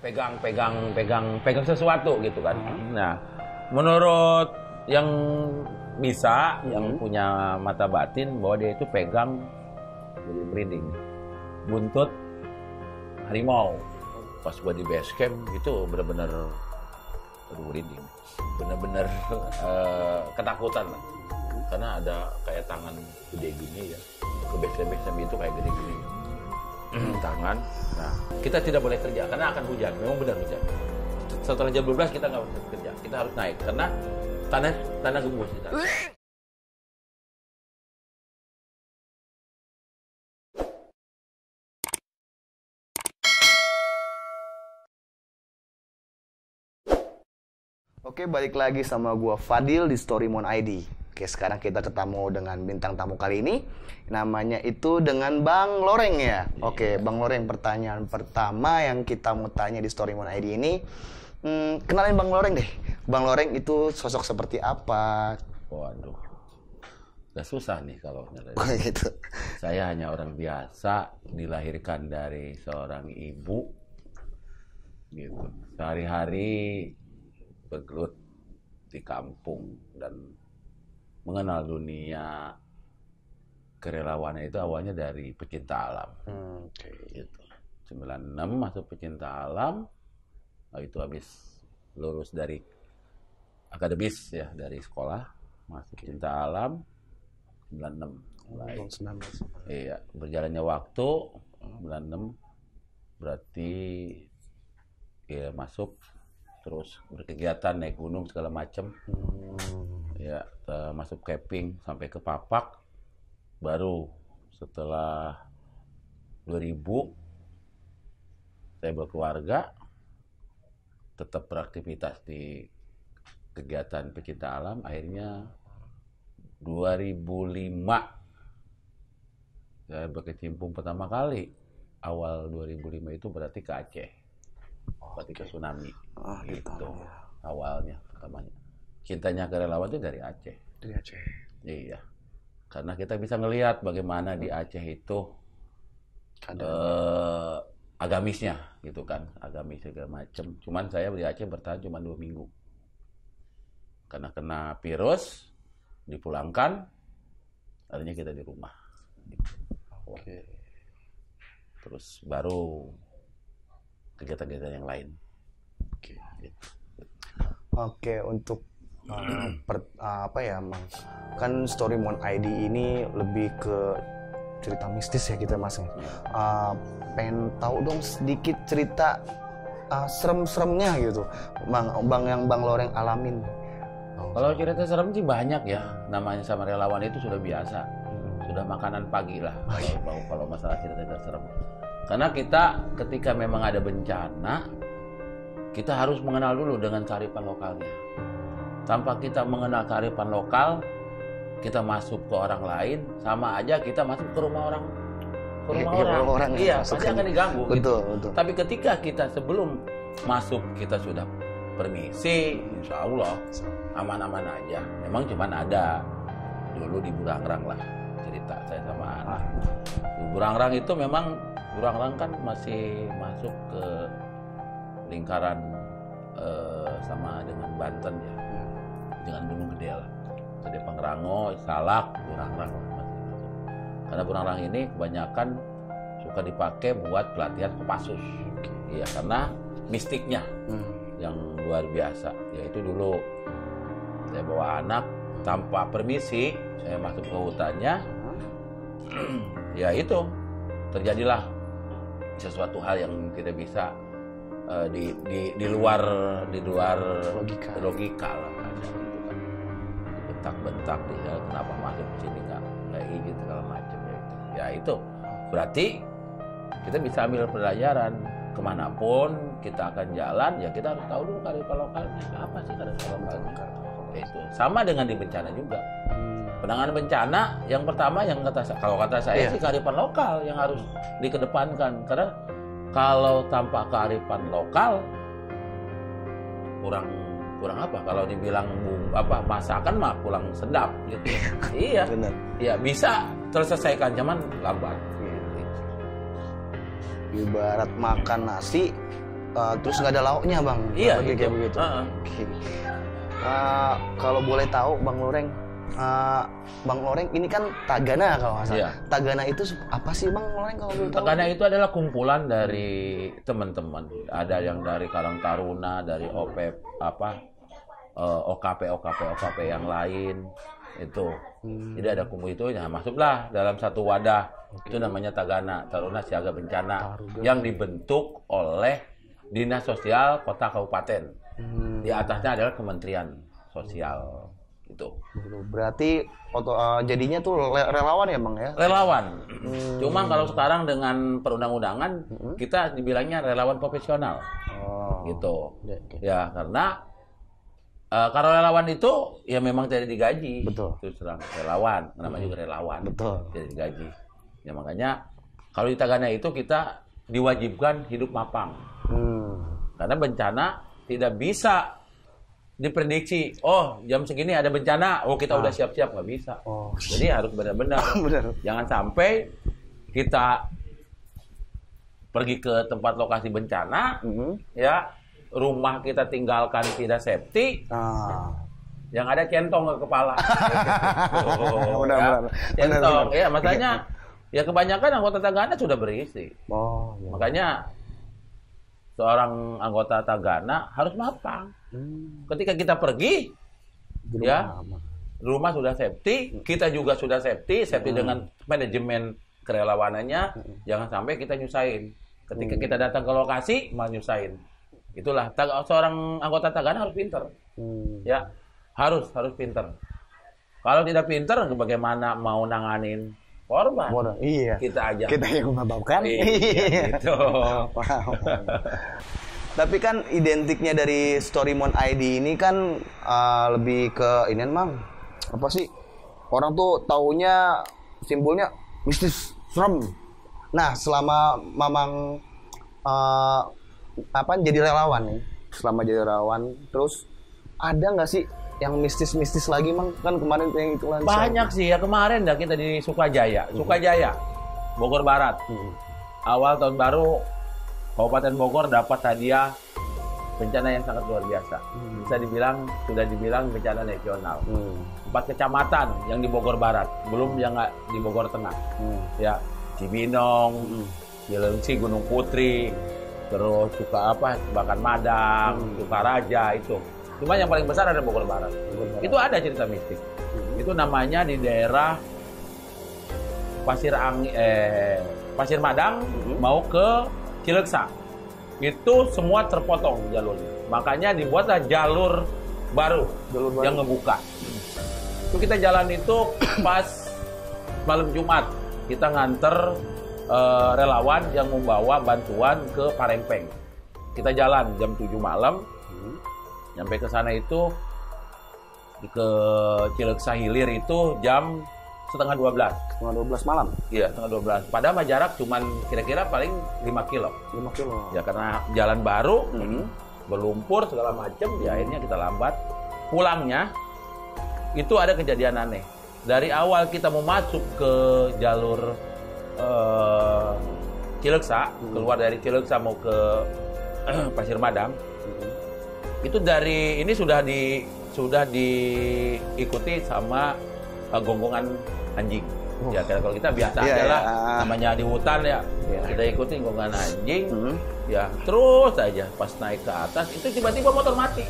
pegang sesuatu gitu kan. Nah, menurut yang bisa, yang punya mata batin bahwa dia itu pegang, jadi merinding, buntut harimau. Pas gua di base camp itu benar-benar merinding, benar-benar ketakutan lah, karena ada kayak tangan gede gini ya, ke base camp itu kayak gede gini. Tangan. Nah, kita tidak boleh kerja karena akan hujan. Memang benar hujan. Setelah jam 12 kita nggak boleh kerja. Kita harus naik karena tanah gembus. Oke, balik lagi sama gua Fadil di Storymon ID. Oke, sekarang kita ketemu dengan bintang tamu kali ini. Namanya itu dengan Bang Loreng ya. Oke, Bang Loreng, pertanyaan pertama yang kita mau tanya di Storymon ID ini, kenalin Bang Loreng deh. Bang Loreng itu sosok seperti apa? Waduh, udah susah nih kalau nyalain. Gitu. Saya hanya orang biasa, dilahirkan dari seorang ibu, gitu. Sehari-hari bergelut di kampung dan mengenal dunia kerelawanan itu awalnya dari pecinta alam. Gitu. 96 masuk pecinta alam, itu habis lulus dari akademis ya, dari sekolah, masuk pecinta alam 96. Mulai. Iya, berjalannya waktu 96 berarti ya masuk terus berkegiatan naik gunung segala macam. Ya, masuk camping sampai ke Papak. Baru setelah 2000 saya berkeluarga, tetap beraktivitas di kegiatan pecinta alam. Akhirnya 2005 saya berkecimpung pertama kali. Awal 2005 itu berarti ke Aceh. Ketika tsunami. Gitu. Awalnya pertamanya. Cintanya ke relawan itu dari Aceh. Dari Aceh. Iya. Karena kita bisa ngelihat bagaimana di Aceh itu agamisnya gitu kan, agamis segala macam. Cuman saya di Aceh bertahan cuma 2 minggu. Karena kena virus, dipulangkan, akhirnya kita di rumah. Gitu. Oke. Terus baru kegiatan-kegiatan yang lain. Oke. Gitu. Oke, untuk apa ya, Mang? Kan Storymon ID ini lebih ke cerita mistis ya kita, Mas. Pengen tahu dong sedikit cerita serem-seremnya gitu, yang Bang Loreng alamin. Kalau cerita serem sih banyak ya. Namanya sama relawan itu sudah biasa. Sudah makanan pagi lah kalau masalah cerita serem. Karena kita ketika memang ada bencana, kita harus mengenal dulu dengan kearifan lokalnya. Tanpa kita mengenal kearifan lokal, kita masuk ke orang lain, sama aja kita masuk ke rumah orang. Iya, pasti akan diganggu. Betul, gitu. betul. Tapi ketika kita sebelum masuk, kita sudah permisi, insya Allah aman-aman aja. Memang cuman ada dulu di Burangrang lah cerita saya sama anak. Di Burangrang itu memang Burangrang kan masih masuk ke lingkaran sama dengan Banten ya, dengan Gunung Gede lah. Gede Pangrango, Salak, Burangrang masih masuk. Karena Burangrang ini kebanyakan suka dipakai buat pelatihan Kopassus. Iya, karena mistiknya yang luar biasa. Yaitu dulu saya bawa anak tanpa permisi, saya masuk ke hutannya. Ya itu terjadilah sesuatu hal yang tidak bisa di luar logika lah. Bentak-bentak dia kenapa masuk ke sini nggak izin segala macam ya itu. Ya itu berarti kita bisa ambil pelajaran kemanapun kita akan jalan, ya kita harus tahu dulu kearifan lokalnya apa sih kearifan lokalnya. Itu sama dengan di bencana juga. Penanganan bencana yang pertama yang kalau kata saya sih kearifan lokal yang harus dikedepankan, karena kalau tanpa kearifan lokal kurang apa, kalau dibilang masakan mah kurang sedap gitu. Iya. Benar. Ya bisa terselesaikan cuman lambat. Ibarat makan nasi terus nggak ada lauknya bang. Iya, Lebih itu. kayak begitu. Oke. Kalau boleh tahu bang Loreng, Bang Loreng ini kan Tagana kalau nggak salah. Iya. Tagana itu apa sih Bang Loreng kalau boleh tahu? Tagana itu adalah kumpulan dari teman-teman. Ada yang dari Karang Taruna, dari OKP yang lain itu. Jadi ada kumpul itu, ya masuklah dalam satu wadah. Itu namanya Tagana, Taruna Siaga Bencana, yang dibentuk oleh Dinas Sosial Kota Kabupaten. Di atasnya adalah Kementerian Sosial. Itu. Berarti jadinya tuh relawan ya Bang ya? Relawan. Cuma kalau sekarang dengan perundang-undangan kita dibilangnya relawan profesional. Gitu. Ya, karena kalau relawan itu ya memang tidak digaji. Betul. Terus terang relawan, namanya juga relawan. Betul. Tidak digaji. Ya makanya kalau di Tagana itu kita diwajibkan hidup mapang. Karena bencana tidak bisa diprediksi, jam segini ada bencana, kita udah siap-siap, nggak bisa. Jadi harus benar-benar. Jangan sampai kita pergi ke tempat lokasi bencana, ya rumah kita tinggalkan tidak safety, yang ada centong ke kepala. Benar-benar. Centong, ya makanya ya kebanyakan anggota Tagana sudah berisi. Iya. Makanya seorang anggota Tagana harus mapang. Ketika kita pergi, rumah sudah safety, kita juga sudah safety dengan manajemen kerelawanannya. Jangan sampai kita nyusahin. Ketika kita datang ke lokasi, malah nyusahin. Itulah seorang anggota Tagana harus pinter, ya harus pinter. Kalau tidak pinter, bagaimana mau nanganin korban? Iya. Kita aja. Kita yang memabaukan. Iya. Gitu. Tapi kan identiknya dari Storymon ID ini kan lebih ke ini Mang. Apa sih? Orang tuh taunya simbolnya mistis, serem. Nah, selama Mamang jadi relawan nih. Selama jadi relawan, terus ada nggak sih yang mistis-mistis lagi Mang? Kan kemarin yang itu lancar. Banyak sih ya, kemarin dah kita di Sukajaya, Bogor Barat. Awal tahun baru Kabupaten Bogor dapat hadiah bencana yang sangat luar biasa. Sudah dibilang bencana nasional. 4 kecamatan yang di Bogor Barat, belum yang di Bogor Tengah. Ya, Cibinong, Cilengsi, Gunung Putri, terus Bakan Madang, Sukaraja itu. Cuma yang paling besar ada Bogor Barat. Itu ada cerita mistik. Itu namanya di daerah Pasir Madang mau ke Cileksa. Itu semua terpotong jalurnya. Makanya dibuatlah jalur baru yang ngebuka. Itu kita jalan itu pas malam Jumat. Kita nganter relawan yang membawa bantuan ke Parengpeng. Kita jalan jam 7 malam. Nyampe ke sana itu ke Cileksa Hilir itu jam setengah 12. Setengah 12 malam? Iya, setengah 12. Padahal jarak cuman kira-kira paling 5 kilo. 5 kilo. Ya karena jalan baru, berlumpur segala macam, ya akhirnya kita lambat. Pulangnya, itu ada kejadian aneh. Dari awal kita mau masuk ke jalur Cileksa, keluar dari Cileksa mau ke Pasir Madang, itu dari ini sudah diikuti sama gonggongan anjing. Ya kalau kita biasa aja lah, namanya di hutan ya. Kita ikutin gonggongan anjing. Ya terus aja pas naik ke atas itu tiba-tiba motor mati.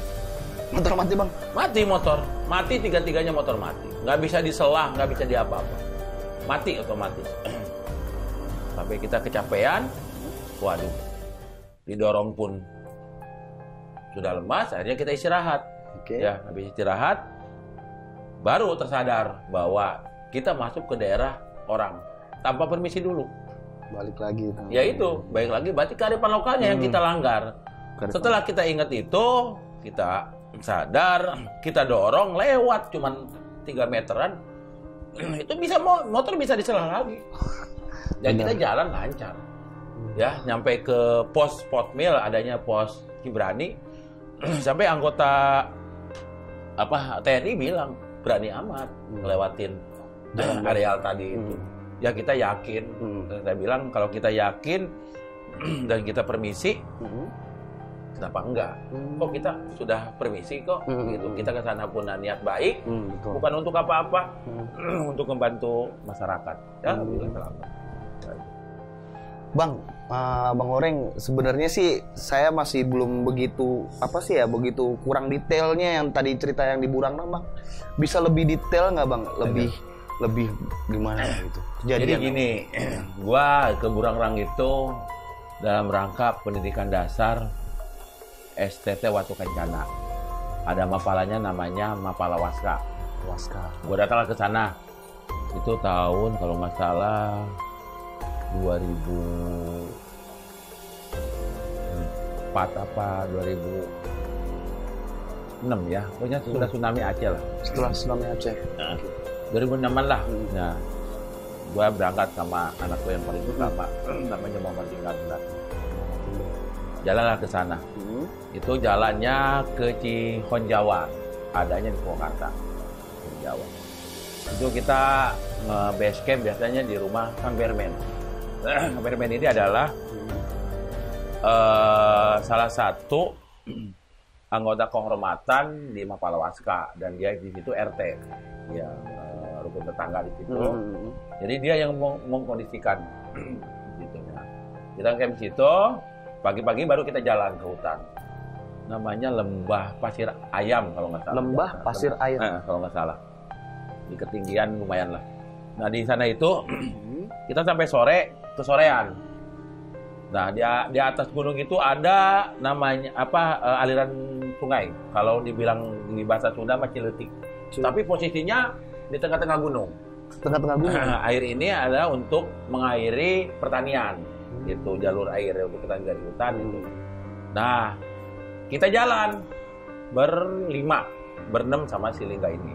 Motor mati Bang? Mati motor. Mati tiga-tiganya motor mati. Nggak bisa diselah, nggak bisa diapa-apa. Mati otomatis. Sampai kita kecapean. Waduh. Didorong pun sudah lemas, akhirnya kita istirahat. Ya, habis istirahat baru tersadar bahwa kita masuk ke daerah orang tanpa permisi dulu. Balik lagi. Ya itu, balik lagi berarti kearifan lokalnya yang kita langgar. Setelah kita ingat itu, kita sadar, kita dorong lewat cuman 3 meteran. Itu bisa motor bisa diselah lagi. Dan kita jalan lancar. Ya, nyampe ke pos Potmil, adanya pos Cibrani. Sampai anggota TNI bilang berani amat ngelewatin areal tadi itu. Ya kita yakin. Saya bilang kalau kita yakin dan kita permisi, kenapa enggak? Kok kita sudah permisi kok, gitu. Kita ke sana pun niat baik, betul. bukan untuk apa-apa, untuk membantu masyarakat. Ya, alhamdulillah selamat. Bang, Bang Oreng, sebenarnya sih saya masih belum begitu begitu kurang detailnya yang tadi cerita yang di Burangrang, Bang. Bisa lebih detail nggak, Bang? Lebih gimana gitu? Jadi gini, gua ke Burangrang itu dalam rangka pendidikan dasar STT Watu Kencana. Ada mapalanya namanya Mapala Waska. Gua datang ke sana. Itu tahun kalau nggak salah 2004 apa 2006 ya, pokoknya sudah tsunami Aceh lah. Setelah tsunami Aceh. 2006-an lah. Nah, gua berangkat sama anak gue yang paling pertama, namanya Muhammad Tinggal. Jalanlah ke sana. Itu jalannya ke Cihonjawa, adanya di Purwakarta, Jawa. Itu kita base camp biasanya di rumah Kang Bermen. Kang Bermen ini adalah salah satu anggota kehormatan di Mapala Waska, dan dia di situ RT, ya rukun tetangga di situ. Jadi dia yang mengkondisikan gitu. Nah, kita camp di situ, pagi-pagi baru kita jalan ke hutan. Namanya Lembah Pasir Ayam kalau nggak salah. Lembah Pasir Ayam. Kalau nggak salah. Di ketinggian lumayan lah. Nah di sana itu kita sampai sore, kesorean. Nah di atas gunung itu ada namanya aliran sungai. Kalau dibilang di bahasa Sunda mah Ciletik. Tapi posisinya di tengah-tengah gunung. Tengah-tengah gunung. Air ini adalah untuk mengairi pertanian, gitu, jalur air untuk pertanian dari hutan itu. Nah kita jalan berenam sama si Lingga ini.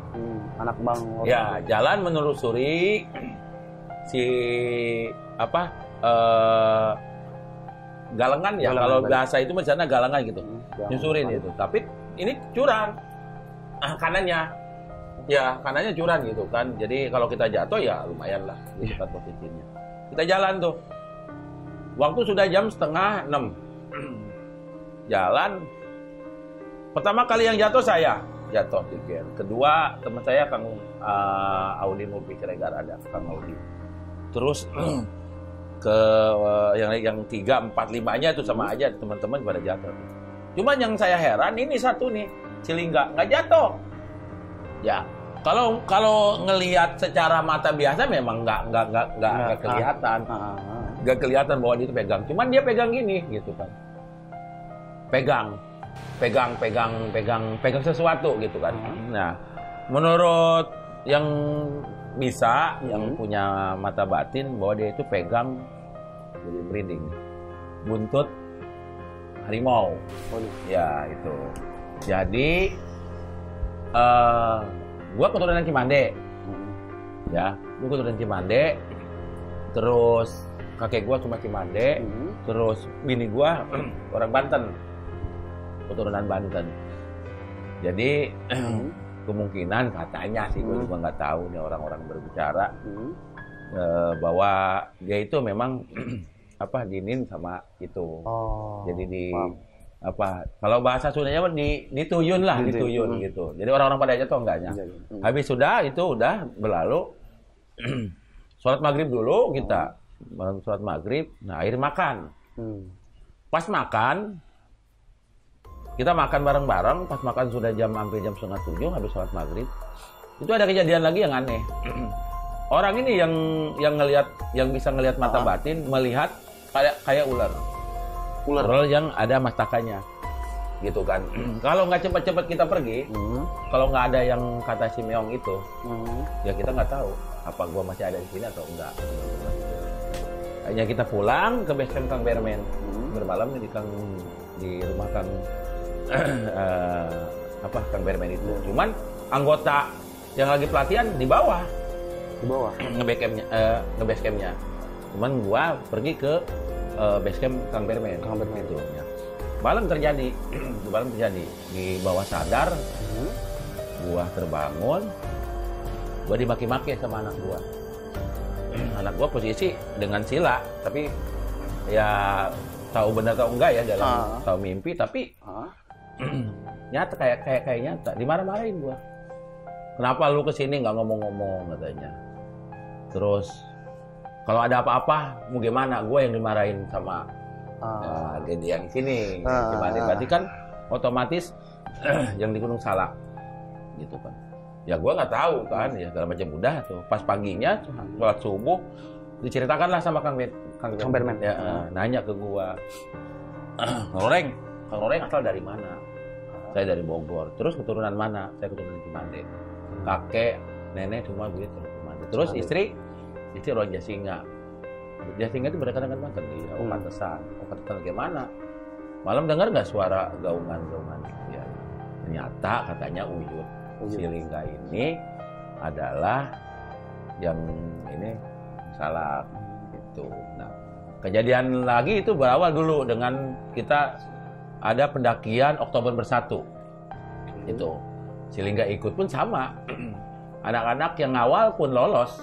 Anak Bang Oreng. Ya, jalan menelusuri si galengan ya. Kalau bahasa itu di sana galengan gitu. Nyusurin itu. Tapi ini curang. Kanannya. Ya, kanannya curang gitu kan. Jadi kalau kita jatuh ya lumayan lah di tempat posisinya. Kita jalan tuh. Waktu sudah jam 5:30. Jalan. Pertama kali yang jatuh saya. Jatuh tiket. Kedua teman saya Kang Audi Murpi Ciregar, ada Kang Audi. Terus ke yang 3, 4, 5-nya itu sama aja, teman-teman pada jatuh. Cuman yang saya heran ini satu nih, Cilingga nggak jatuh. Ya kalau ngelihat secara mata biasa memang nggak kelihatan, nggak kelihatan bahwa dia itu pegang. Cuman dia pegang gini gitu kan, pegang sesuatu gitu kan. Nah, menurut yang yang punya mata batin bahwa dia itu pegang, jadi merinding, buntut harimau. Ya itu. Jadi gua keturunan Cimande. Ya, gua keturunan Cimande. Terus kakek gua cuma Cimande. Terus bini gua orang Banten. Keturunan Banten. Jadi kemungkinan katanya sih, gue juga nggak tahu nih orang-orang berbicara bahwa dia itu memang dinin sama itu. Jadi kalau bahasa Sundanya dituyun lah, dituyun gitu. Jadi orang-orang pada jatuh enggaknya. Habis sudah itu udah berlalu. Sholat maghrib dulu kita, sholat maghrib. Nah akhir makan. Pas makan. Kita makan bareng-bareng, pas makan sudah hampir jam 6:30, habis sholat maghrib. Itu ada kejadian lagi yang aneh. Orang ini yang bisa ngelihat mata batin, melihat kayak ular yang ada mastakannya, gitu kan. Kalau nggak cepat-cepat kita pergi, kalau nggak ada yang kata si Meong itu, ya kita nggak tahu apa gua masih ada di sini atau enggak. Hanya kita pulang ke base camp Kang Bermen, bermalam di rumah Kang Kang Bermen itu. Cuman anggota yang lagi pelatihan di bawah nge-base campnya. Cuman gua pergi ke base camp Kang Bermen itu ya. Malam terjadi di bawah sadar. Gua terbangun, gua dimaki-maki sama anak gua. Anak gua posisi dengan sila, tapi ya tahu benar atau enggak ya dalam tahu mimpi, tapi nyata kayak nyata. Dimarah-marahin gua. Kenapa lu kesini nggak ngomong-ngomong katanya. Terus kalau ada apa-apa mau gimana? Gua yang dimarahin sama dia yang sini. Berarti kan otomatis yang di Gunung Salak gitu kan. Ya gua nggak tahu kan, ya segala macam udah tuh. Pas paginya sholat subuh diceritakanlah sama Kang Berman. Ya, nanya ke gua. Kang Roreng asal dari mana? Saya dari Bogor. Terus keturunan mana? Saya keturunan Cimande. Kakek, nenek semua begitu. Terus istri orang Jasinga. Jasinga itu berdekatan dengan Banten di Pantesan. Pantesan gimana? Malam dengar nggak suara gaungan? Ya, ternyata katanya Uyut. Silingga ini adalah yang ini Salak itu. Nah, kejadian lagi itu berawal dulu dengan kita ada pendakian Oktober Bersatu. Itu Silingga ikut pun sama. Anak-anak yang ngawal pun lolos.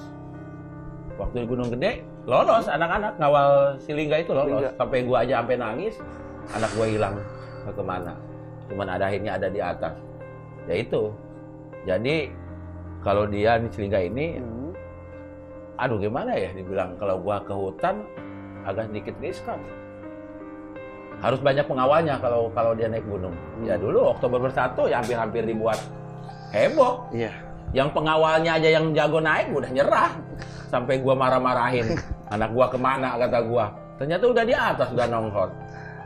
Waktu di Gunung Gede lolos, anak-anak ngawal Silingga itu lolos. Sampai gua aja sampai nangis, anak gua hilang kemana. Cuman ada akhirnya ada di atas. Ya itu. Jadi kalau dia di Silingga ini, aduh gimana ya dibilang, kalau gua ke hutan agak sedikit riskan. Harus banyak pengawalnya kalau dia naik gunung. Ya dulu Oktober Bersatu ya hampir dibuat heboh. Iya. Yang pengawalnya aja yang jago naik udah nyerah. Sampai gua marah-marahin. Anak gua kemana kata gua. Ternyata udah di atas, udah nongkrong.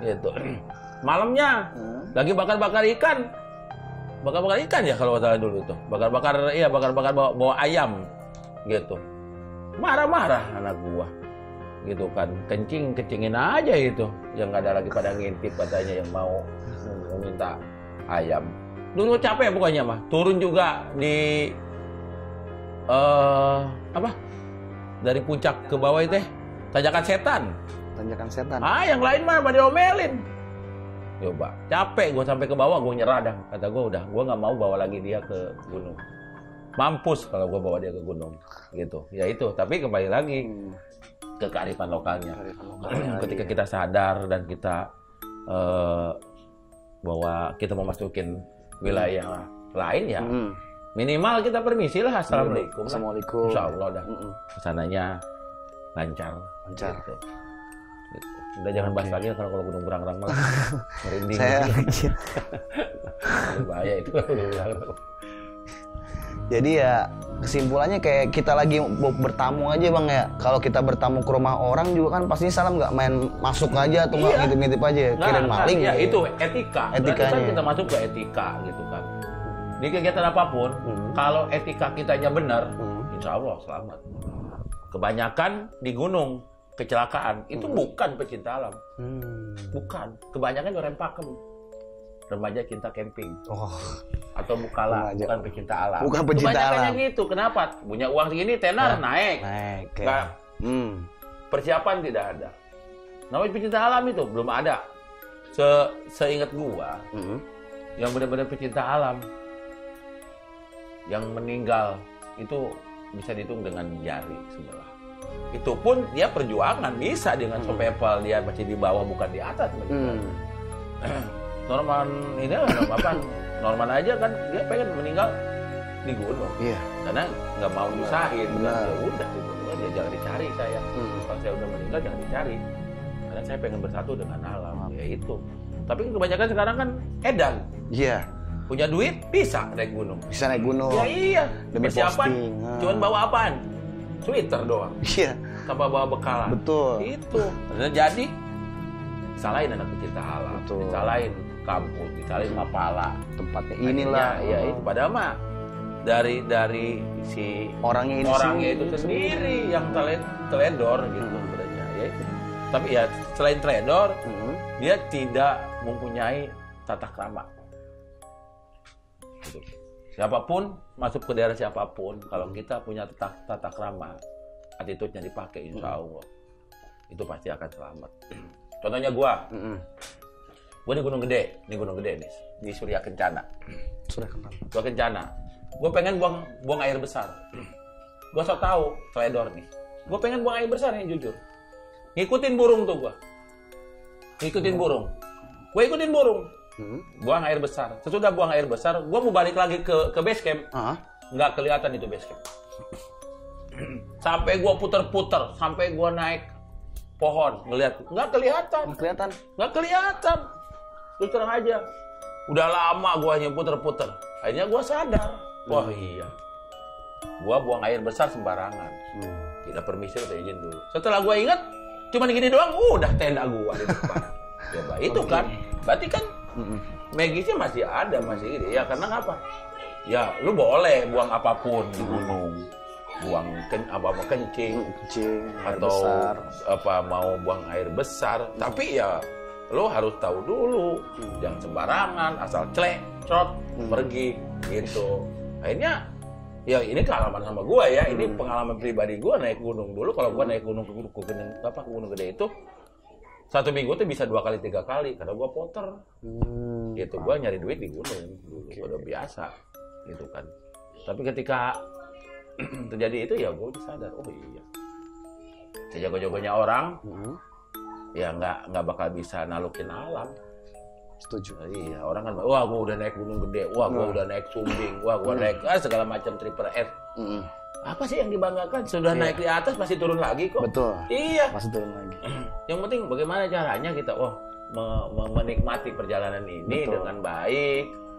Gitu. Malamnya lagi bakar-bakar ikan. Bakar-bakar ikan ya kalau salah dulu tuh. Bakar-bakar bawa ayam. Gitu. Marah-marah anak gua. Gitu kan, kencingin aja itu, yang nggak ada lagi pada ngintip katanya yang mau minta ayam. Dulu capek pokoknya mah, turun juga di dari puncak ke bawah itu tanjakan setan. Yang lain mah pada diomelin. Coba, capek gue sampai ke bawah, gue nyerah dah. Kata gue udah, gue nggak mau bawa lagi dia ke gunung. Mampus kalau gue bawa dia ke gunung, gitu. Ya itu, tapi kembali lagi ke kearifan lokalnya. Ketika kita sadar dan kita bahwa kita memasukin wilayah lain ya, minimal kita permisi lah, assalamualaikum. Insya Allah dah kesananya lancar. Gitu. Udah jangan bahas lagi kalau gunung Burangrang malah merinding. Bahaya itu Jadi ya kesimpulannya kayak kita lagi bertamu aja bang ya. Kalau kita bertamu ke rumah orang juga kan pasti salam nggak main masuk aja atau nggak ngintip-ngintip aja. Kirim maling. Ya itu etika. Etikanya. Kan kita masuk ke etika gitu kan. Di kegiatan apapun, kalau etika kitanya benar, insya Allah selamat. Kebanyakan di gunung kecelakaan itu bukan pecinta alam, bukan. Kebanyakan orang pakem. Remaja cinta camping, atau bukala, bukan pecinta alam. Bukan pecinta alam. Gitu. Kenapa? Punya uang segini, tenar naik. Nggak, persiapan tidak ada. Namanya pecinta alam itu belum ada. Seingat gua, yang benar-benar pecinta alam, yang meninggal itu bisa dihitung dengan jari sebelah. Itu pun dia perjuangan bisa dengan survival, dia masih di bawah bukan di atas. Norman ini lah, Norman aja kan dia pengen meninggal di gunung. Iya. Karena nggak mau nyusahin. Ya udah gitu. Dia jangan dicari saya. Kalau saya udah meninggal jangan dicari. Karena saya pengen bersatu dengan alam. Ya itu. Tapi kebanyakan sekarang kan edan. Iya. Punya duit bisa naik gunung. Bisa naik gunung. Ya iya. Demi persiapan. Cuman bawa apaan? Sweater doang. Iya. Tanpa bawa bekalan. Betul. Itu. Jadi salahin anak pecinta alam. Betul. Disalahin kampus, disalahin Mapala. Tempatnya inilah. Ya itu. Padahal mah dari si orangnya itu sendiri yang teledor gitu sebenarnya. Ya itu. Tapi ya selain teledor, dia tidak mempunyai tata krama. Gitu. Siapapun masuk ke daerah siapapun, kalau kita punya tata krama, attitude-nya dipakai, insya Allah itu pasti akan selamat. Contohnya gua di Gunung Gede nih, di Surya Kencana. Surya Kencana. Gua pengen buang air besar. Gua so tahu teledor nih. Gua pengen buang air besar nih jujur. Ngikutin burung tuh gua. Ikutin burung. Gue ikutin burung. Buang air besar. Sesudah buang air besar, gue mau balik lagi ke base camp. Nggak kelihatan itu base camp. Sampai gue puter-puter, sampai gue naik pohon ngeliat, nggak kelihatan. Terus terang aja, udah lama gue hanya puter-puter. Akhirnya gue sadar, wah iya, gue buang air besar sembarangan. Tidak permisi, udah izin dulu. Setelah gue ingat, cuma gini doang, udah tenda gue di depan. Coba itu kan, berarti kan magisnya masih ada, masih gini. Ya karena apa? Ya lu boleh buang apapun di gunung. Buang kencing atau besar. Mau buang air besar, tapi ya lo harus tahu dulu, jangan sembarangan asal cerot pergi gitu. Akhirnya ya ini pengalaman sama gua ya, ini pengalaman pribadi gua naik gunung dulu. Kalau gua naik gunung ke Gunung Gede itu 1 minggu tuh bisa 2 kali 3 kali karena gua poter gitu. Gua nyari duit di gunung dulu, udah biasa gitu kan. Tapi ketika terjadi itu ya gue sadar, oh iya, sejago-jagonya orang ya nggak bakal bisa nalukin alam. Setuju. Iya, orang kan, wah gue udah naik Gunung Gede, wah gue udah naik Sumbing, wah gue naik segala macam triple S. Apa sih yang dibanggakan? Sudah naik di atas pasti turun lagi kok. Betul. Iya. Pasti turun lagi. Yang penting bagaimana caranya kita menikmati perjalanan ini dengan baik.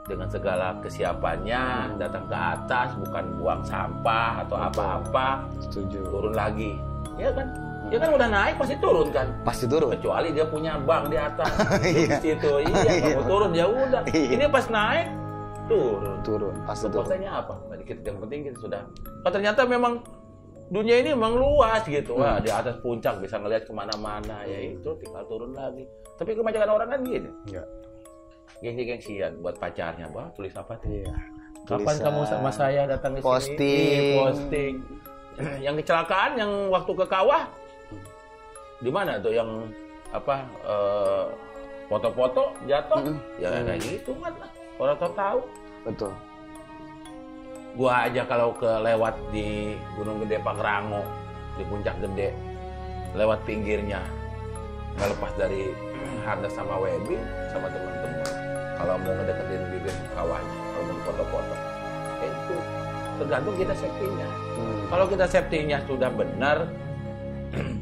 Dengan segala kesiapannya, datang ke atas, bukan buang sampah atau apa-apa. Setuju. Turun lagi, ya kan? Ya kan udah naik pasti turun kan? Pasti turun. Kecuali dia punya bank di atas. Di situ, iya. Kalau turun ya udah. Ini pas naik turun. Pasti turun. Maksudnya apa? Yang penting kita sudah. Oh, ternyata memang dunia ini memang luas gitu. Wah, di atas puncak bisa ngelihat kemana-mana. Ya itu tinggal turun lagi. Tapi kebanyakan orang kan gini. Enggak. Gengsi-gengsian buat pacarnya, bah tulis apa tuh? Iya. Kapan kamu sama saya datang ke sini? Posting. Yang kecelakaan yang waktu ke kawah, di mana tuh yang foto-foto jatuh? Ya kayak gitu kan lah. Orang tahu. Betul. Gua aja kalau lewat di Gunung Gede Pangrango, di Puncak Gede, lewat pinggirnya, nggak lepas dari harness sama webbing sama teman-teman. Kalau mau ngedeketin bibir kawahnya, kalau mau foto-foto, itu tergantung kita safety-nya. Kalau kita safety-nya sudah benar,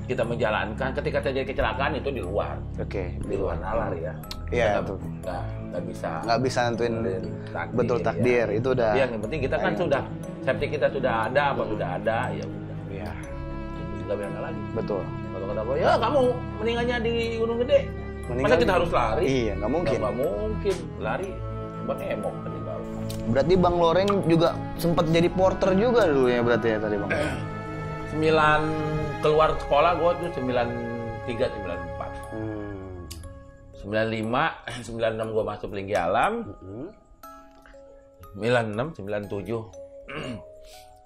kita menjalankan. Ketika terjadi kecelakaan itu di luar, di luar nalar ya. Iya. Nggak bisa nentuin takdir, betul takdir ya. Itu udah. Yang penting kita kan sudah safety kita sudah ada, sudah ada, ya udah. Iya. Nggak bilang lagi. Betul. Kalau kata gue, ya kamu meninggalnya di Gunung Gede. Masa kita harus lari? Iya, nggak mungkin. Nggak mungkin. Lari, Bang Emok tadi bawah. Berarti Bang Loreng juga sempat jadi porter juga dulu ya berarti ya tadi Bang? 9 keluar sekolah gue tuh 93, 94. 95, 96 gue masuk Linggi Alam. 96, 97.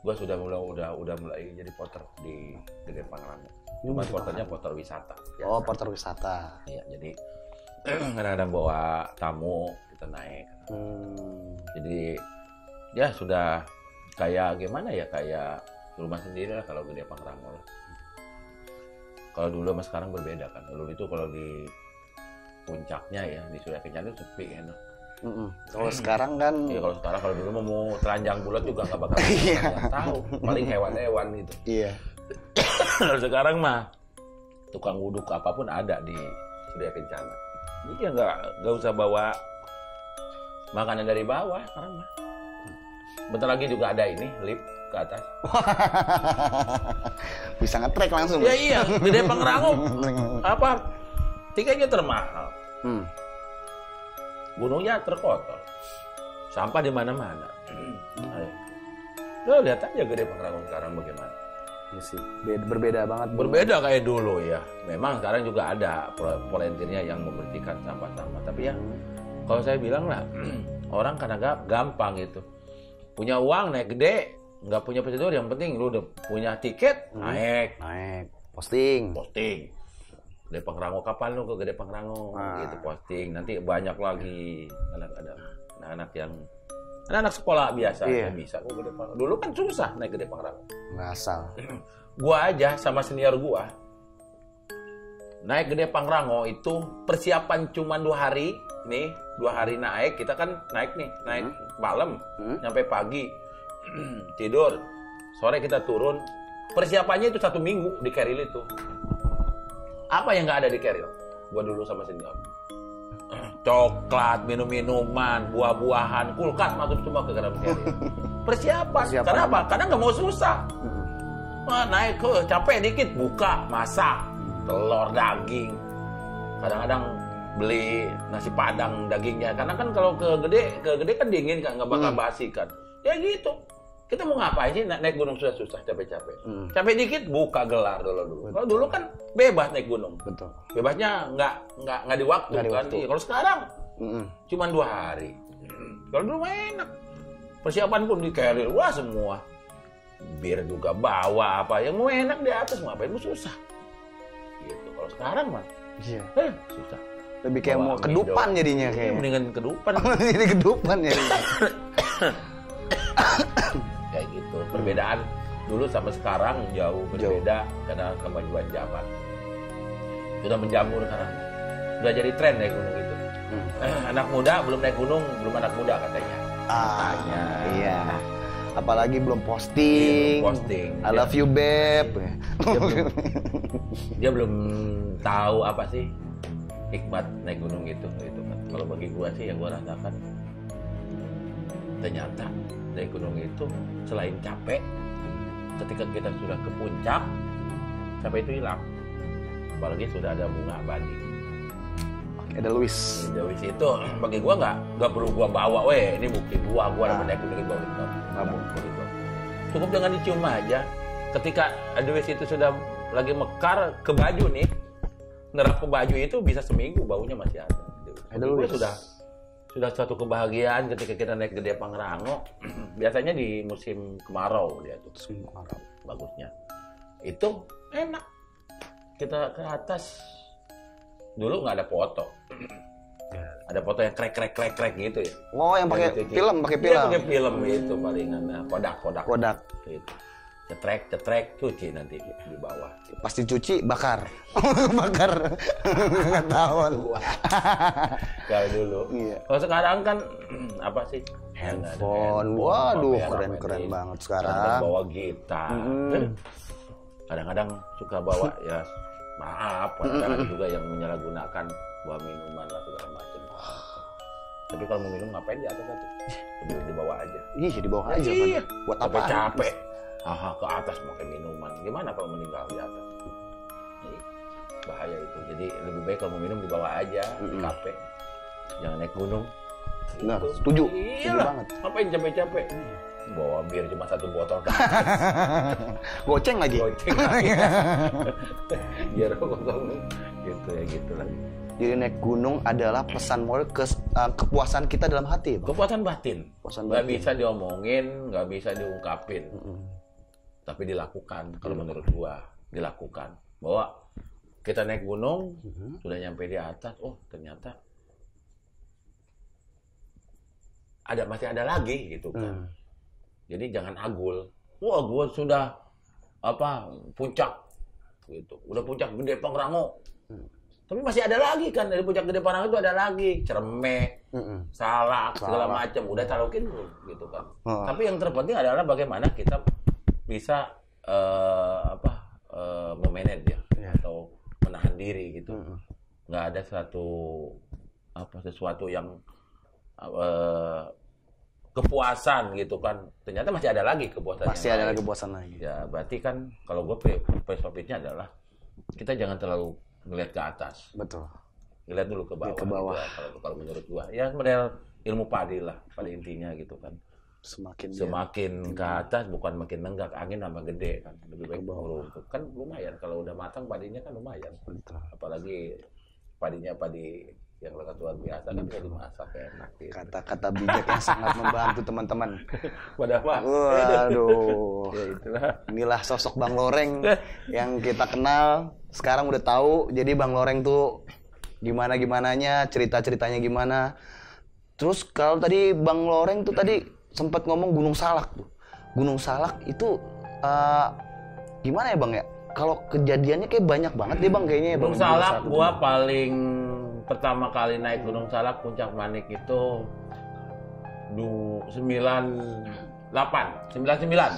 Gue sudah mulai jadi porter di Gede Pangrango. Cuma porternya porter wisata. Biasa. Oh, porter wisata. Iya, jadi kadang-kadang bawa tamu kita naik. Jadi ya sudah kayak gimana ya, kayak rumah sendiri lah kalau Gede Pangrango lah. Kalau dulu sama sekarang berbeda kan. Dulu itu kalau di puncaknya ya di Surya Kencana itu sepi enak. Kalau sekarang kan iya, kalau dulu mau telanjang bulat juga nggak bakal tahu, paling hewan-hewan gitu. Iya. Kalau sekarang mah tukang wuduk apapun ada di Surya Kencana. Jadi ya nggak usah bawa makanan dari bawah sekarang mah. Bentar lagi juga ada ini lift ke atas. Bisa nge-track langsung. Ya iya, Gede Pangrango tiketnya termahal. Gunungnya terkotor, sampah di mana-mana. Lo lihat aja Gede Pangrango sekarang bagaimana. Ya sih, berbeda banget. Berbeda kayak dulu ya. Memang sekarang juga ada volunteernya yang membersihkan sampah-sampah. Tapi ya, kalau saya bilang lah, orang karena gampang gitu. Punya uang naik gede, nggak punya prosedur. Yang penting lu udah punya tiket, naik, posting. Gede Pangrango, kapan lu ke Gede Pangrango? Gitu posting. Nanti banyak lagi anak-anak yang anak sekolah biasa yang bisa kok Gede Pangrango. Dulu kan susah naik Gede Pangrango. Ngasal. Gua aja sama senior gua naik Gede Pangrango itu persiapan cuma 2 hari. Nih 2 hari naik, kita kan naik malam, sampai pagi tidur, sore kita turun. Persiapannya itu 1 minggu di Keril itu. Apa yang nggak ada di Keril? Gua dulu sama senior. Coklat, minum-minuman, buah-buahan, kulkas masuk semua ke dalam Keril. Persiapan. Karena apa? Karena nggak mau susah. Naik ke capek dikit, buka, masak, telur, daging. Kadang-kadang beli nasi padang dagingnya. Karena kan kalau ke gede kan dingin kan, nggak bakal basi kan. Ya gitu. Kita mau ngapain sih naik gunung susah-susah, capek-capek. Capek dikit, buka gelar dulu. Kalau dulu kan bebas naik gunung. Betul. Bebasnya nggak di waktu kan. Kalau sekarang cuma 2 hari. Kalau dulu enak. Persiapan pun di Keril, wah semua. Bir juga bawa apa. Yang mau enak di atas, ngapain mau susah. Gitu. Kalau sekarang mah, susah. Lebih kayak mau kedupan jadinya kayak. Mendingan kedupan. Jadi kedupan ya. Kayak gitu. Perbedaan dulu sama sekarang jauh berbeda karena kemajuan zaman. Sudah menjamur sekarang. Sudah jadi tren naik gunung itu. Anak muda belum naik gunung, belum anak muda katanya. Katanya. Iya. Apalagi belum posting. I love you, babe. Dia belum tahu apa sih hikmat naik gunung itu kan. Kalau bagi gua sih yang gua rasakan, ternyata naik gunung itu selain capek, ketika kita sudah ke puncak, capek itu hilang. Apalagi sudah ada bunga abadi. Ada Luis. Luis itu bagi gua nggak perlu gua bawa, ini bukti gua naik gunung itu. Cukup dengan dicium aja. Ketika Luis itu sudah lagi mekar ke baju nih, nerap ke baju itu bisa seminggu baunya masih ada. Sudah suatu kebahagiaan ketika kita naik Gede Pangrango. Biasanya di musim kemarau dia tuh. Musim kemarau bagusnya. Itu enak. Kita ke atas. Dulu nggak ada foto. Ada foto yang krek gitu ya. Oh, yang pakai film. Iya, pakai film itu palingan. Kodak. Gitu. Cetrek, cuci nanti di bawah. Pasti cuci, bakar. Bakar. Nggak tahu. Kalau dulu. Iya. Kalau sekarang kan apa sih? Handphone. Waduh, keren banget sekarang. Bawa gitar. Kadang-kadang suka bawa ya maaf. Kadang-kadang juga yang menyalahgunakan bawa minuman lah segala macam. Tapi kalau mau minum ngapain di atas aja? Di bawah aja. Iya, di bawah aja. Iya. Buat apa? Capek. Ke atas pakai minuman. Gimana kalau meninggal di atas? Bahaya itu. Jadi lebih baik kalau mau minum di bawah aja, di kafe. Jangan naik gunung. Benar, setuju. Iya banget. Ngapain capek-capek? Bawa bir cuma 1 botol. Goceng lagi. Biar kosong. Gitu lagi. Jadi naik gunung adalah pesan moral kepuasan kita dalam hati. Kepuasan batin. Nggak bisa diomongin, nggak bisa diungkapin. Tapi dilakukan. Kalau menurut gua, dilakukan. Bahwa kita naik gunung, sudah nyampe di atas, ternyata masih ada lagi gitu kan. Jadi jangan agul. Wah, gua sudah puncak gitu. Udah puncak Gede Pangrango. Tapi masih ada lagi kan, dari puncak Gede Pangrango itu ada lagi Cermek, Salak, segala macam. Udah taruhin belum gitu kan. Tapi yang terpenting adalah bagaimana kita bisa memanage atau menahan diri gitu. Nggak ada sesuatu yang kepuasan gitu kan. Ternyata masih ada lagi kepuasan. Masih ada lagi kepuasan lagi. Ya, berarti kan kalau gue perspektifnya adalah kita jangan terlalu ngelihat ke atas. Betul. Ngelihat dulu ke bawah. Gitu, kalau menurut gua. Ya model ilmu padi lah pada intinya gitu kan. Semakin ke atas bukan makin nenggak, angin tambah gede kan. Lebih baik meruntuh. Kan lumayan kalau udah matang padinya kan lumayan. Betul. Apalagi padinya padi yang sangat luar biasa kan bisa dimasak enak gitu. Kata-kata bijak yang sangat membantu teman-teman. Padahal waduh. Ya itulah. Inilah sosok Bang Loreng yang kita kenal. Sekarang udah tahu. Jadi Bang Loreng tuh gimana-gimananya, cerita-ceritanya gimana. Terus kalau tadi Bang Loreng tuh tadi sempat ngomong Gunung Salak tuh. Gunung Salak itu gimana ya Bang ya? kalau kejadiannya kayak banyak banget deh Bang kayaknya ya Bang. Gunung Salak gua paling pertama kali naik Gunung Salak Puncak Manik itu 99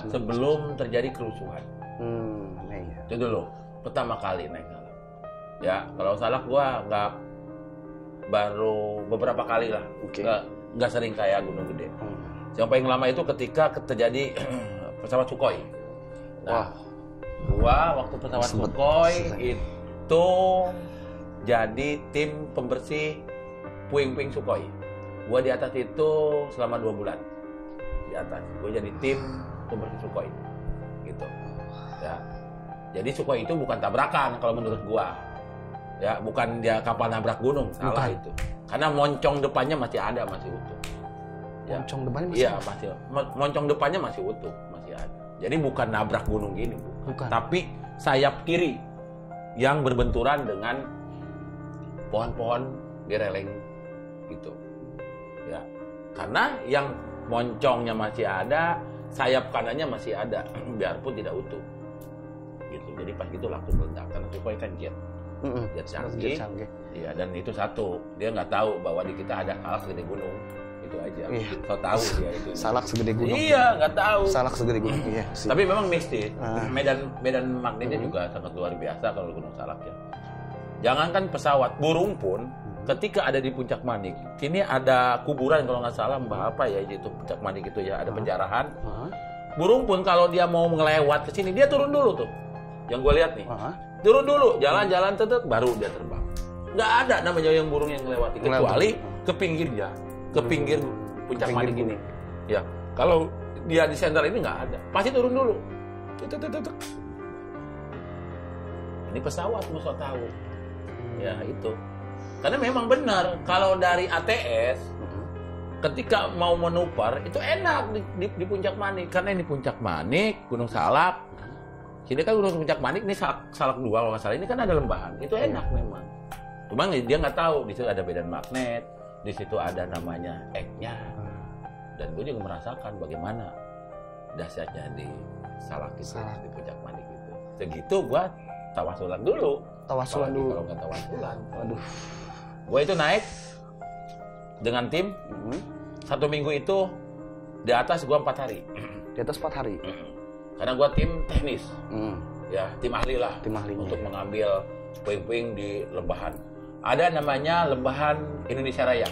sebelum terjadi kerusuhan. Iya. Itu dulu pertama kali naik Salak. Ya, kalau Salak gua nggak, baru beberapa kali lah. Oke. Nggak sering kayak Gunung Gede. Yang paling lama itu ketika terjadi pesawat Sukhoi. Nah, gua waktu pesawat Sukhoi itu jadi tim pembersih puing-puing Sukhoi. Gua di atas itu selama 2 bulan. Di atas. Gua jadi tim pembersih Sukhoi. Gitu. Ya. Jadi Sukhoi itu bukan tabrakan kalau menurut gua. Ya, bukan dia kapal nabrak gunung, salah itu. Karena moncong depannya masih ada, masih utuh. Ya. Moncong depannya masih? Iya, masih. Moncong depannya masih utuh, masih ada. Jadi bukan nabrak gunung gini, bukan. Tapi sayap kiri yang berbenturan dengan pohon-pohon direleng gitu. Ya. Karena yang moncongnya masih ada, sayap kanannya masih ada, biarpun tidak utuh. Gitu. Jadi pas itu langsung meledak karena Sukhoi kan jet canggih. Iya, dan itu satu, dia nggak tahu bahwa di kita ada Salak segede gunung. Itu aja. Kau tahu dia itu. Salak segede gunung. Iya, nggak tahu. Salak segede gunung. Iya. Tapi memang mistis. Medan magnetnya juga sangat luar biasa kalau Gunung Salak ya. Jangankan pesawat, burung pun ketika ada di Puncak Manik, sini ada kuburan kalau nggak salah mbah apa ya itu Puncak Manik itu ya, ada penjarahan. Burung pun kalau dia mau ngelewat ke sini dia turun dulu tuh. Yang gue lihat nih, turun dulu, jalan-jalan tetep baru dia terbang. Nggak ada namanya yang burung yang ngelewati kecuali ke pinggirnya. Ke pinggir Puncak Manik ini. Ya, kalau dia di senter ini nggak ada. Pasti turun dulu. Ini pesawat mau tahu. Ya itu. Karena memang benar kalau dari ATS ketika mau menupar itu enak di Puncak Manik. Karena ini Puncak Manik, Gunung Salak. Sini kan Gunung Puncak Manik ini Salak 2 kalau nggak salah. Ini kan ada lembahan. Itu enak memang. Cuma dia nggak tahu di situ ada medan magnet. Di situ ada namanya X-nya. Dan gue juga merasakan bagaimana dahsyatnya di Salak itu, di Puncak Manik itu. Segitu gue tawasulan dulu. Kalau nggak tawasulan. Aduh. Gue itu naik dengan tim 1 minggu itu di atas gue 4 hari. Di atas 4 hari. Karena gue tim teknis. Ya, tim ahli lah. Tim ahli untuk mengambil puing-puing di lembahan. Ada namanya Lembahan Indonesia Raya.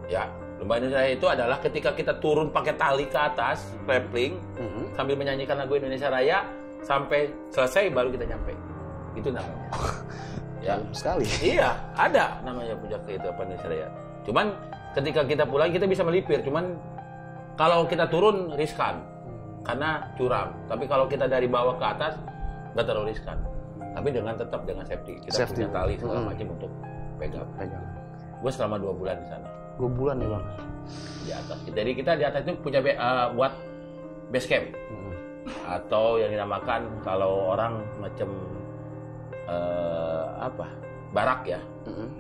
Ya, Lembahan Indonesia Raya itu adalah ketika kita turun pakai tali ke atas, rappelling, sambil menyanyikan lagu Indonesia Raya, sampai selesai baru kita nyampe. Itu namanya. Ya, sekali. Iya, ada namanya Puncak itu Indonesia Raya. Cuman ketika kita pulang kita bisa melipir, cuman kalau kita turun riskan karena curam. Tapi kalau kita dari bawah ke atas nggak terlalu riskan. Tapi tetap dengan safety. Kita punya tali segala macam untuk pegang. Gue selama 2 bulan di sana. 2 bulan ya Bang? Di atas. Jadi kita di atas itu punya buat base camp. Atau yang dinamakan kalau orang macam barak ya.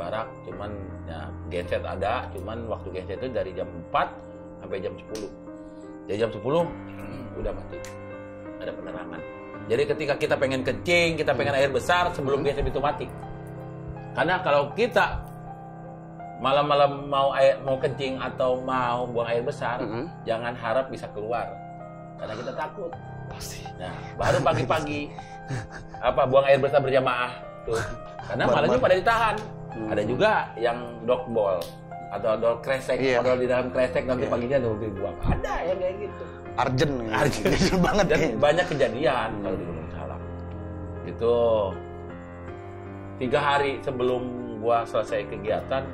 Barak, cuman ya, genset ada. Cuman waktu genset itu dari jam 4 sampai jam 10. Dari jam 10 udah mati. Ada penerangan. Jadi ketika kita pengen kencing, kita pengen air besar sebelum GSM itu mati. Karena kalau kita malam-malam mau kencing atau mau buang air besar, jangan harap bisa keluar. Karena kita takut. Pasti. Nah, baru pagi-pagi buang air besar berjamaah tuh. Karena malamnya pada ditahan. Ada juga yang dodgeball atau dol kresek, kalau di dalam kresek nanti paginya dibuang. Ada yang kayak gitu. Arjen banget dan banyak kejadian kalau di Gunung Salak. Itu 3 hari sebelum gua selesai kegiatan,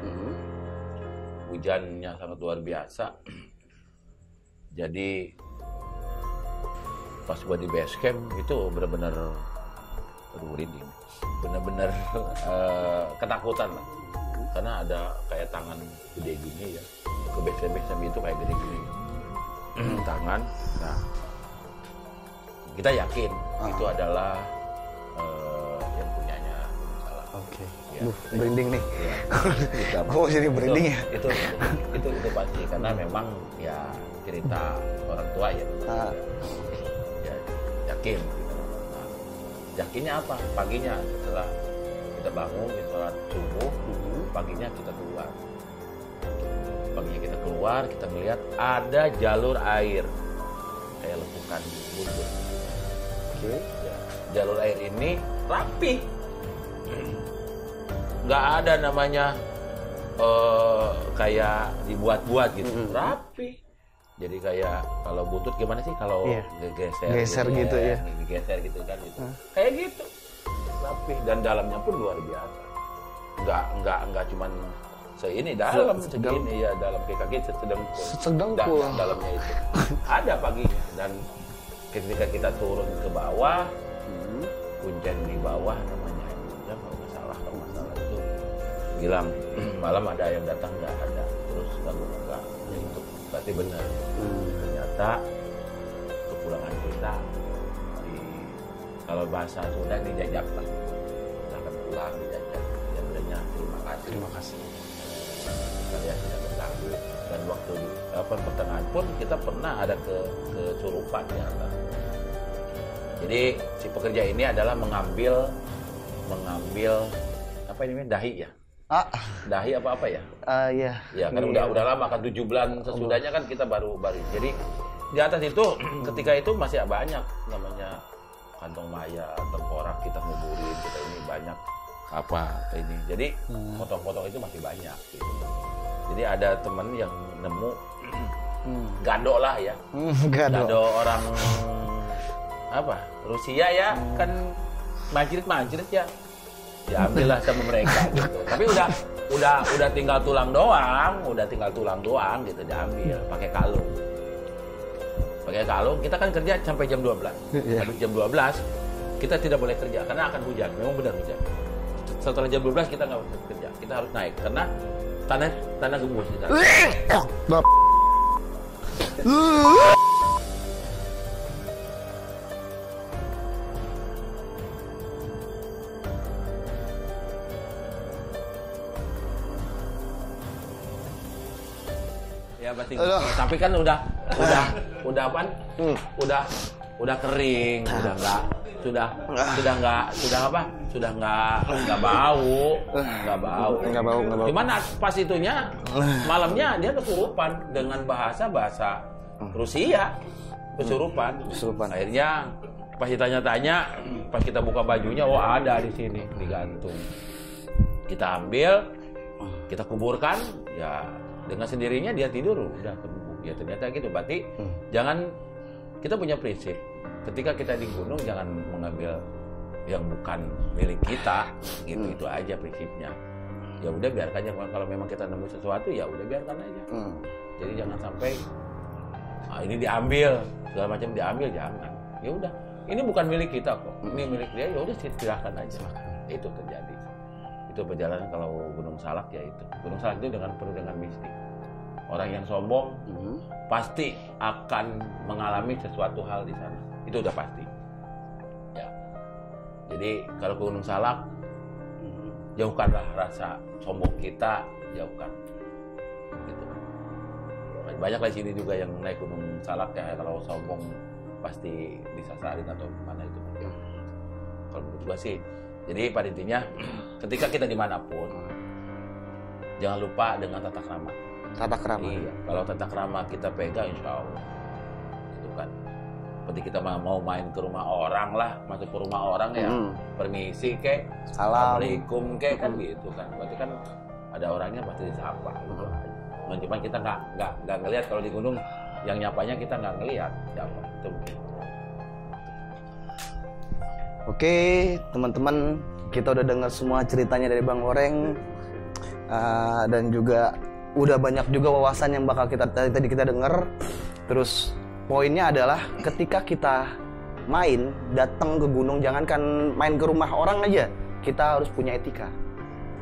hujannya sangat luar biasa. Jadi pas gua di base camp itu benar-benar benar-benar ketakutan lah. Karena ada kayak tangan gede gini ya. Ke base camp itu kayak gede gini. Tangan. Nah, kita yakin itu adalah yang punyanya Gunung Salak. Oke. Ya, merinding nih. Ya. Oh, jadi merinding ya. Itu pasti karena memang ya cerita orang tua ya. Ya yakin. Nah, yakinnya apa? Paginya setelah kita bangun, kita sholat subuh, paginya kita keluar. Paginya kita keluar, kita melihat ada jalur air kayak lekukan buntut. Oke. Ya, jalur air ini rapi, nggak ada namanya kayak dibuat-buat gitu, rapi. Jadi kayak kalau buntut gimana sih kalau geser gitu ya, digeser gitu kan gitu. Kayak gitu, rapi dan dalamnya pun luar biasa. Nggak cuman seini dalam segini ya, dalam kaki sedengkul dalamnya itu. Ada paginya dan ketika kita turun ke bawah, kuncen di bawah namanya kalau masalah itu bilang malam ada yang datang, nggak ada, terus ganggu enggak, ya itu berarti benar. Ternyata kepulangan kita kalau bahasa Sunda dijajak lah, kita akan pulang dijajak, ya benernya terima kasih kalian sudah mengganggu. Dan waktu di pertengahan pun kita pernah ada ke Surupan di atas. Jadi si pekerja ini adalah mengambil apa ini dahi ya? Dahi apa ya? Iya. Ya kan udah lama kan 7 bulan sesudahnya kan kita baru. Jadi di atas itu ketika itu masih banyak namanya kantong mayat, tengkorak kita nguburin, kita ini banyak apa ini. Jadi potong-potong itu masih banyak gitu. Jadi ada teman yang nemu gado lah ya. Gado orang apa? Rusia ya, kan mancrit ya. Diambillah sama mereka gitu. Tapi udah tinggal tulang doang gitu, diambil pakai kalung. Kita kan kerja sampai jam 12. Habis jam 12 kita tidak boleh kerja karena akan hujan. Memang benar hujan. Setelah jam 12 kita nggak boleh kerja. Kita harus naik karena tanah gembus di sana. Ya pasti. Tapi kan udah apa? Udah kering, sudah nggak bau. Cuman pas itunya malamnya dia kesurupan dengan bahasa Rusia, kesurupan. Akhirnya pas ditanya-tanya, pas kita buka bajunya, ada di sini digantung. Kita ambil, kita kuburkan, ya dengan sendirinya dia tidur udah sembuh. Ya ternyata gitu. Berarti jangan, kita punya prinsip. Ketika kita di gunung jangan mengambil yang bukan milik kita, gitu. Itu aja prinsipnya. Ya udah biarkan aja, kalau memang kita nemu sesuatu ya udah biarkan aja. Jadi jangan sampai ini diambil, segala macam diambil, jangan. Ya udah, ini bukan milik kita kok. Ini milik dia, ya udah silakan aja. Itu terjadi. Itu perjalanan kalau Gunung Salak ya itu. Gunung Salak itu penuh dengan mistik. Orang yang sombong pasti akan mengalami sesuatu hal di sana. Itu udah pasti. Ya. Jadi kalau ke Gunung Salak, jauhkanlah rasa sombong kita, jauhkan. Gitu. Banyak di sini juga yang naik Gunung Salak ya, kalau sombong pasti disasarin atau gimana itu. Kalau menurut gua sih. Jadi pada intinya ketika kita dimanapun, jangan lupa dengan tata krama. Iya, kalau tata krama kita pegang, insya Allah itu kan. Seperti kita mau main ke rumah orang lah, masuk ke rumah orang ya, permisi kek, assalamualaikum kek, kan gitu kan. Berarti kan ada orangnya pasti disapa gitu aja. Cuman kita nggak ngelihat, kalau di gunung yang nyapanya kita nggak ngelihat siapa itu. Oke, teman-teman, kita udah dengar semua ceritanya dari Bang Loreng, dan juga udah banyak juga wawasan yang bakal tadi kita dengar. Terus poinnya adalah ketika kita datang ke gunung, jangankan main ke rumah orang aja, kita harus punya etika,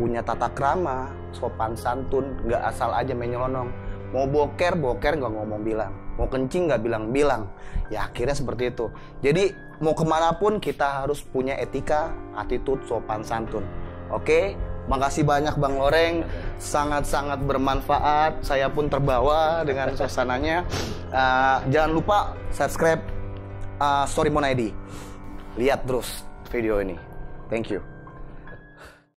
punya tata krama, sopan santun, nggak asal aja main nyelonong. Mau boker nggak ngomong bilang, mau kencing nggak bilang. Ya akhirnya seperti itu. Jadi mau kemanapun kita harus punya etika, attitude, sopan santun. Oke, makasih banyak Bang Loreng, sangat-sangat bermanfaat. Saya pun terbawa dengan suasananya. Jangan lupa subscribe Story Mon ID. Lihat terus video ini. Thank you.